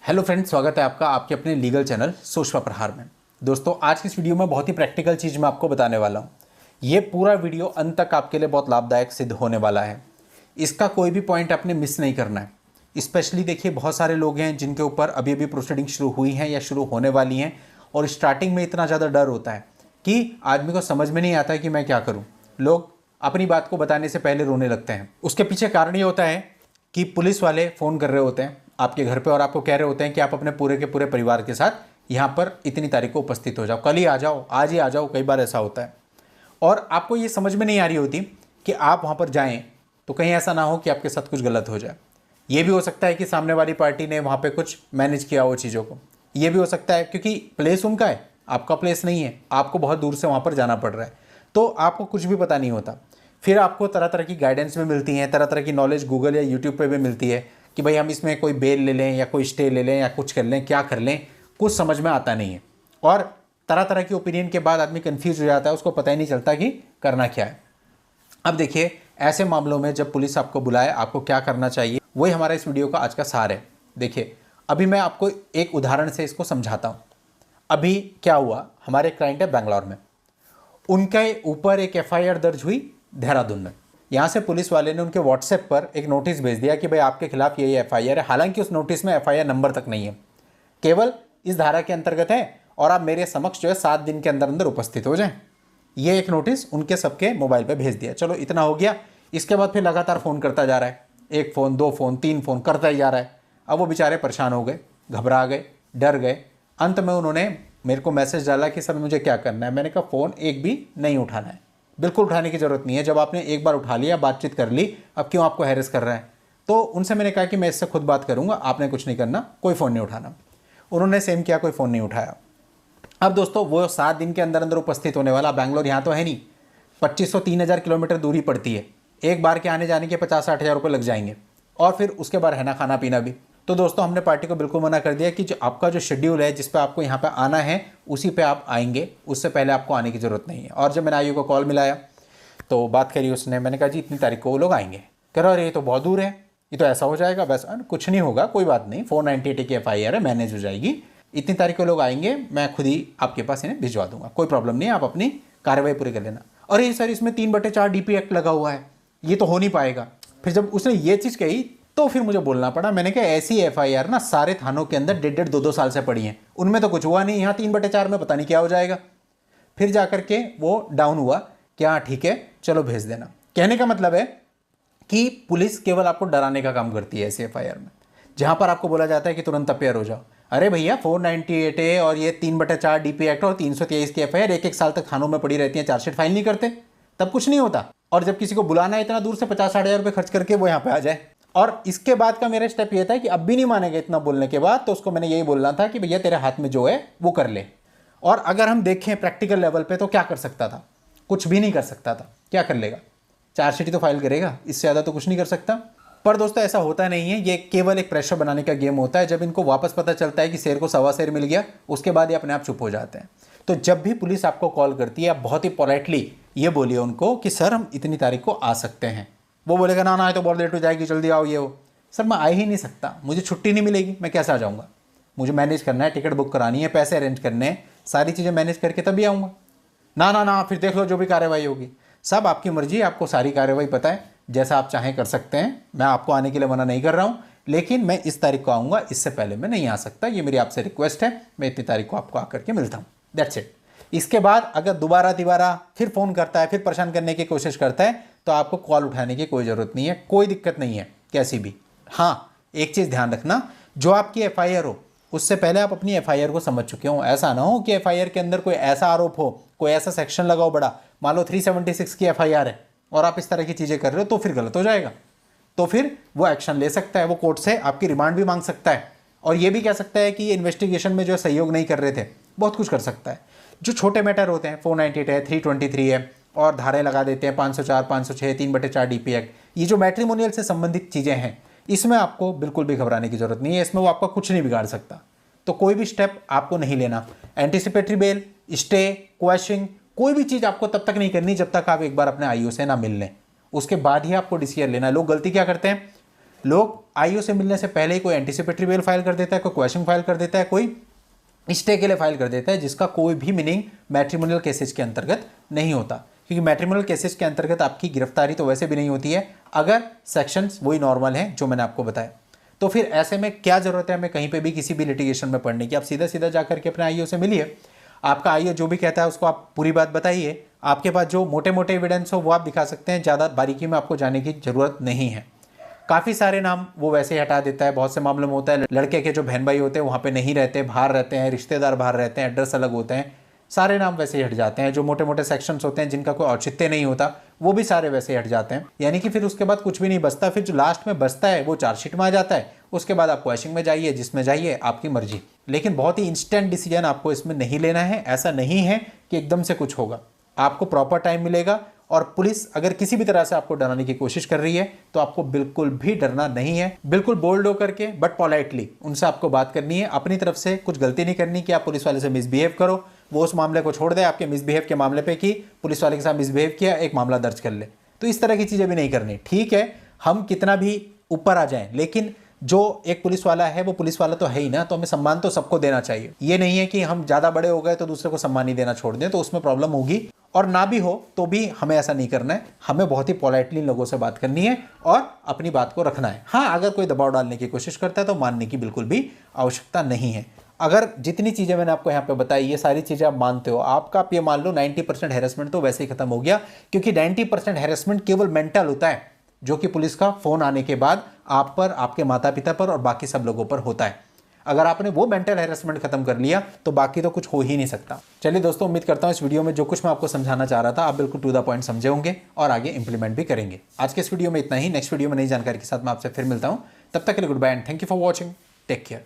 Hello friends, स्वागत है आपका आपके अपने लीगल चैनल सोच प्रहार में। दोस्तों, आज की इस वीडियो में बहुत ही प्रैक्टिकल चीज़ मैं आपको बताने वाला हूँ। ये पूरा वीडियो अंत तक आपके लिए बहुत लाभदायक सिद्ध होने वाला है। इसका कोई भी पॉइंट आपने मिस नहीं करना है। स्पेशली देखिए, बहुत सारे लोग हैं जिनके ऊपर अभी अभी प्रोसीडिंग शुरू हुई हैं या शुरू होने वाली हैं, और स्टार्टिंग में इतना ज़्यादा डर होता है कि आदमी को समझ में नहीं आता कि मैं क्या करूँ। लोग अपनी बात को बताने से पहले रोने लगते हैं। उसके पीछे कारण ये होता है कि पुलिस वाले फ़ोन कर रहे होते हैं आपके घर पे और आपको कह रहे होते हैं कि आप अपने पूरे के पूरे परिवार के साथ यहाँ पर इतनी तारीख को उपस्थित हो जाओ, कल ही आ जाओ, आज ही आ जाओ। कई बार ऐसा होता है और आपको ये समझ में नहीं आ रही होती कि आप वहाँ पर जाएं तो कहीं ऐसा ना हो कि आपके साथ कुछ गलत हो जाए। ये भी हो सकता है कि सामने वाली पार्टी ने वहाँ पर कुछ मैनेज किया हो चीज़ों को। ये भी हो सकता है क्योंकि प्लेस उनका है, आपका प्लेस नहीं है, आपको बहुत दूर से वहाँ पर जाना पड़ रहा है, तो आपको कुछ भी पता नहीं होता। फिर आपको तरह तरह की गाइडेंस भी मिलती हैं, तरह तरह की नॉलेज गूगल या यूट्यूब पे भी मिलती है कि भाई हम इसमें कोई बेल ले लें या कोई स्टे ले लें या कुछ कर लें, क्या कर लें, कुछ समझ में आता नहीं है। और तरह तरह की ओपिनियन के बाद आदमी कंफ्यूज हो जाता है, उसको पता ही नहीं चलता कि करना क्या है। अब देखिए, ऐसे मामलों में जब पुलिस आपको बुलाए आपको क्या करना चाहिए, वही हमारा इस वीडियो का आज का सार है। देखिए, अभी मैं आपको एक उदाहरण से इसको समझाता हूँ। अभी क्या हुआ, हमारे क्लाइंट है बैंगलोर में, उनके ऊपर एक FIR दर्ज हुई देहरादून में। यहाँ से पुलिस वाले ने उनके व्हाट्सएप पर एक नोटिस भेज दिया कि भाई आपके खिलाफ ये FIR है। हालांकि उस नोटिस में FIR नंबर तक नहीं है, केवल इस धारा के अंतर्गत है और आप मेरे समक्ष जो है 7 दिन के अंदर अंदर उपस्थित हो जाएं। ये एक नोटिस उनके सबके मोबाइल पे भेज दिया। चलो, इतना हो गया। इसके बाद फिर लगातार फ़ोन करता जा रहा है, 1 फ़ोन 2 फ़ोन 3 फ़ोन करता ही जा रहा है। अब वो बेचारे परेशान हो गए, घबरा गए, डर गए। अंत में उन्होंने मेरे को मैसेज डाला कि सर मुझे क्या करना है। मैंने कहा फ़ोन एक भी नहीं उठाना है, बिल्कुल उठाने की ज़रूरत नहीं है। जब आपने एक बार उठा लिया, बातचीत कर ली, अब क्यों आपको हैरेस कर रहा है। तो उनसे मैंने कहा कि मैं इससे खुद बात करूंगा, आपने कुछ नहीं करना, कोई फ़ोन नहीं उठाना। उन्होंने सेम किया, कोई फ़ोन नहीं उठाया। अब दोस्तों, वो 7 दिन के अंदर अंदर उपस्थित होने वाला, बैंगलोर यहाँ तो है नहीं, 2500-3000 किलोमीटर दूरी पड़ती है। एक बार के आने जाने के 50-60 हज़ार रुपये लग जाएंगे, और फिर उसके बाद रहना खाना पीना भी। तो दोस्तों, हमने पार्टी को बिल्कुल मना कर दिया कि जो आपका जो शेड्यूल है, जिस पे आपको यहाँ पे आना है, उसी पे आप आएंगे, उससे पहले आपको आने की ज़रूरत नहीं है। और जब मैंने आईओ को कॉल मिलाया तो बात करी उसने, मैंने कहा जी इतनी तारीख को वो लोग आएंगे। कह रहा अरे ये तो बहुत दूर है, ये तो ऐसा हो जाएगा। बस कुछ नहीं होगा, कोई बात नहीं, 498 की FIR है, मैनेज हो जाएगी। इतनी तारीख को लोग आएंगे, मैं खुद ही आपके पास इन्हें भिजवा दूंगा, कोई प्रॉब्लम नहीं है, आप अपनी कार्रवाई पूरी कर लेना। अरे सर, इसमें 3/4 DP एक्ट लगा हुआ है, ये तो हो नहीं पाएगा। फिर जब उसने ये चीज़ कही तो फिर मुझे बोलना पड़ा। मैंने कहा ऐसी FIR ना सारे थानों के अंदर 1.5 2 साल से पड़ी हैं, उनमें तो कुछ हुआ नहीं, यहाँ 3/4 में पता नहीं क्या हो जाएगा। फिर जाकर के वो डाउन हुआ, क्या ठीक है चलो भेज देना। कहने का मतलब है कि पुलिस केवल आपको डराने का काम करती है ऐसी FIR में, जहाँ पर आपको बोला जाता है कि तुरंत अपेयर हो जाओ। अरे भैया, 498 है और ये 3/4 DP एक्ट और 323 की FIR 1-1 साल तक थानों में पड़ी रहती है, चार्जशीट फाइल नहीं करते, तब कुछ नहीं होता। और जब किसी को बुलाना है इतना दूर से 50-60 हज़ार रुपये खर्च करके, वो यहाँ पे आ जाए। और इसके बाद का मेरा स्टेप ये था कि अब भी नहीं मानेगा इतना बोलने के बाद, तो उसको मैंने यही बोलना था कि भैया तेरे हाथ में जो है वो कर ले। और अगर हम देखें प्रैक्टिकल लेवल पे तो क्या कर सकता था, कुछ भी नहीं कर सकता था। क्या कर लेगा, चार्जशीट तो फाइल करेगा, इससे ज़्यादा तो कुछ नहीं कर सकता। पर दोस्तों, ऐसा होता नहीं है, ये केवल एक प्रेशर बनाने का गेम होता है। जब इनको वापस पता चलता है कि शेर को सवा शेर मिल गया, उसके बाद ये अपने आप चुप हो जाते हैं। तो जब भी पुलिस आपको कॉल करती है, आप बहुत ही पोलाइटली ये बोलिए उनको कि सर हम इतनी तारीख को आ सकते हैं। वो बोलेगा ना ना, ये तो बहुत लेट हो जाएगी, जल्दी आओ, ये हो। सर मैं आ ही नहीं सकता, मुझे छुट्टी नहीं मिलेगी, मैं कैसे आ जाऊँगा, मुझे मैनेज करना है, टिकट बुक करानी है, पैसे अरेंज करने हैं, सारी चीज़ें मैनेज करके तभी आऊँगा। ना ना ना, फिर देख लो जो भी कार्रवाई होगी। सब आपकी मर्जी, आपको सारी कार्रवाई पता है, जैसा आप चाहें कर सकते हैं। मैं आपको आने के लिए मना नहीं कर रहा हूँ, लेकिन मैं इस तारीख को आऊँगा, इससे पहले मैं नहीं आ सकता, ये मेरी आपसे रिक्वेस्ट है। मैं इतनी तारीख को आपको आकर के मिलता हूँ, दैट्स इट। इसके बाद अगर दोबारा फिर फ़ोन करता है, फिर परेशान करने की कोशिश करता है, तो आपको कॉल उठाने की कोई ज़रूरत नहीं है, कोई दिक्कत नहीं है कैसी भी। हाँ, एक चीज़ ध्यान रखना, जो आपकी FIR हो उससे पहले आप अपनी FIR को समझ चुके हो। ऐसा ना हो कि FIR के अंदर कोई ऐसा आरोप हो, कोई ऐसा सेक्शन लगाओ बड़ा, मान लो 376 की FIR है और आप इस तरह की चीज़ें कर रहे हो, तो फिर गलत हो जाएगा। तो फिर वो एक्शन ले सकता है, वो कोर्ट से आपकी रिमांड भी मांग सकता है, और ये भी कह सकता है कि ये इन्वेस्टिगेशन में जो सहयोग नहीं कर रहे थे, बहुत कुछ कर सकता है। जो छोटे मैटर होते हैं, 498 है, 323 है, और धाराएं लगा देते हैं 504, 506, 3/4 DP एक्ट, ये जो मैट्रिमोनियल से संबंधित चीज़ें हैं, इसमें आपको बिल्कुल भी घबराने की जरूरत नहीं है। इसमें वो आपका कुछ नहीं बिगाड़ सकता, तो कोई भी स्टेप आपको नहीं लेना। एंटीसिपेटरी बेल, स्टे, क्वैशिंग, कोई भी चीज़ आपको तब तक नहीं करनी जब तक आप एक बार अपने IO से ना मिल लें, उसके बाद ही आपको DCR लेना है। लोग गलती क्या करते हैं, लोग आईओ से मिलने से पहले ही कोई एंटीसिपेटरी बेल फाइल कर देता है, कोई क्वेश्चन फाइल कर देता है, कोई स्टे के लिए फाइल कर देता है, जिसका कोई भी मीनिंग मैट्रिमोनियल केसेज के अंतर्गत नहीं होता, क्योंकि मैट्रिमोनियल केसेज के अंतर्गत आपकी गिरफ्तारी तो वैसे भी नहीं होती है अगर सेक्शंस वही नॉर्मल हैं जो मैंने आपको बताया। तो फिर ऐसे में क्या जरूरत है हमें कहीं पे भी किसी भी लिटिगेशन में पढ़ने की? आप सीधा सीधा जाकर के अपने आईओ से मिलिए, आपका आईओ जो भी कहता है उसको आप पूरी बात बताइए, आपके पास जो मोटे मोटे एविडेंस हो वो आप दिखा सकते हैं, ज़्यादा बारीकी में आपको जाने की जरूरत नहीं है। काफ़ी सारे नाम वो वैसे ही हटा देता है। बहुत से मामलों में होता है लड़के के जो बहन भाई होते हैं वहाँ पे नहीं रहते, बाहर रहते हैं, रिश्तेदार बाहर रहते हैं, एड्रेस अलग होते हैं, सारे नाम वैसे ही हट जाते हैं। जो मोटे मोटे सेक्शंस होते हैं जिनका कोई औचित्य नहीं होता वो भी सारे वैसे ही हट जाते हैं। यानी कि फिर उसके बाद कुछ भी नहीं बचता, फिर जो लास्ट में बचता है वो चार्जशीट में आ जाता है। उसके बाद आप क्वेश्चन में जाइए, जिसमें जाइए आपकी मर्जी, लेकिन बहुत ही इंस्टेंट डिसीजन आपको इसमें नहीं लेना है। ऐसा नहीं है कि एकदम से कुछ होगा, आपको प्रॉपर टाइम मिलेगा। और पुलिस अगर किसी भी तरह से आपको डराने की कोशिश कर रही है तो आपको बिल्कुल भी डरना नहीं है। बिल्कुल बोल्ड होकर के बट पोलाइटली उनसे आपको बात करनी है, अपनी तरफ से कुछ गलती नहीं करनी कि आप पुलिस वाले से मिसबिहेव करो, वो उस मामले को छोड़ दे आपके मिसबिहेव के मामले पे कि पुलिस वाले के साथ मिसबिहेव किया, एक मामला दर्ज कर ले। तो इस तरह की चीज़ें भी नहीं करनी। ठीक है, हम कितना भी ऊपर आ जाएं, लेकिन जो एक पुलिस वाला है वो पुलिस वाला तो है ही ना, तो हमें सम्मान तो सबको देना चाहिए। ये नहीं है कि हम ज़्यादा बड़े हो गए तो दूसरे को सम्मान नहीं देना छोड़ दें, तो उसमें प्रॉब्लम होगी। और ना भी हो तो भी हमें ऐसा नहीं करना है, हमें बहुत ही पोलाइटली लोगों से बात करनी है और अपनी बात को रखना है। हाँ, अगर कोई दबाव डालने की कोशिश करता है तो मानने की बिल्कुल भी आवश्यकता नहीं है। अगर जितनी चीज़ें मैंने आपको यहाँ पे बताई ये सारी चीज़ें आप मानते हो, आपका आप ये मान लो 90% हैरेसमेंट तो वैसे ही खत्म हो गया, क्योंकि 90% हैरेसमेंट केवल मेंटल होता है, जो कि पुलिस का फ़ोन आने के बाद आप पर, आपके माता पिता पर और बाकी सब लोगों पर होता है। अगर आपने वो मेंटल हैरेसमेंट खत्म कर लिया तो बाकी तो कुछ हो ही नहीं सकता। चलिए दोस्तों, उम्मीद करता हूँ इस वीडियो में जो कुछ मैं आपको समझाना चाह रहा था आप बिल्कुल टू द पॉइंट समझे होंगे और आगे इंप्लीमेंट भी करेंगे। आज के इस वीडियो में इतना ही। नेक्स्ट वीडियो में नई जानकारी के साथ मैं आपसे फिर मिलता हूँ। तब तक के लिए good bye and thank you for watching. Take care.